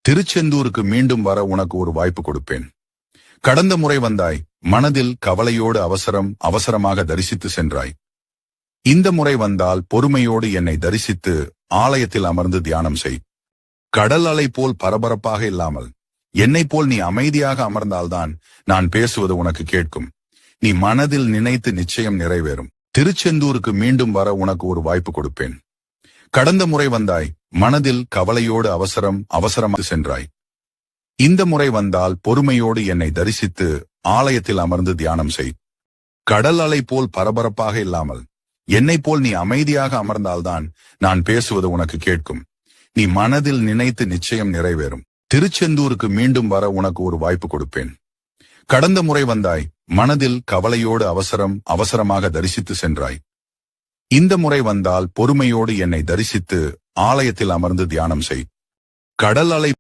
திருச்செந்தூருக்கு மீண்டும் வர உனக்கு ஒரு வாய்ப்பு கொடுப்பேன். கடந்த முறை வந்தாய், மனதில் கவலையோடு அவசரமாக தரிசித்து சென்றாய். இந்த முறை வந்தால் பொறுமையோடு என்னை தரிசித்து ஆலயத்தில் அமர்ந்து தியானம் செய். கடல் அலை போல் பரபரப்பாக இல்லாமல் என்னைப் போல் நீ அமைதியாக அமர்ந்தால்தான் நான் பேசுவது உனக்கு கேட்கும். நீ மனதில் நினைத்து நிச்சயம் நிறைவேறும். திருச்செந்தூருக்கு மீண்டும் வர உனக்கு ஒரு வாய்ப்பு கொடுப்பேன். கடந்த முறை வந்தாய், மனதில் கவலையோடு அவசரமாக சென்றாய். இந்த முறை வந்தால் பொறுமையோடு என்னை தரிசித்து ஆலயத்தில் அமர்ந்து தியானம் செய். கடல் அலை போல் பரபரப்பாக இல்லாமல் என்னைப் போல் நீ அமைதியாக அமர்ந்தால்தான் நான் பேசுவது உனக்கு கேட்கும். நீ மனதில் நினைத்து நிச்சயம் நிறைவேறும். திருச்செந்தூருக்கு மீண்டும் வர உனக்கு ஒரு வாய்ப்பு கொடுப்பேன். கடந்த முறை வந்தாய், மனதில் கவலையோடு அவசரமாக தரிசித்து சென்றாய். இந்த முறை வந்தால் பொறுமையோடு என்னை தரிசித்து ஆலயத்தில் அமர்ந்து தியானம் செய். கடல் அலை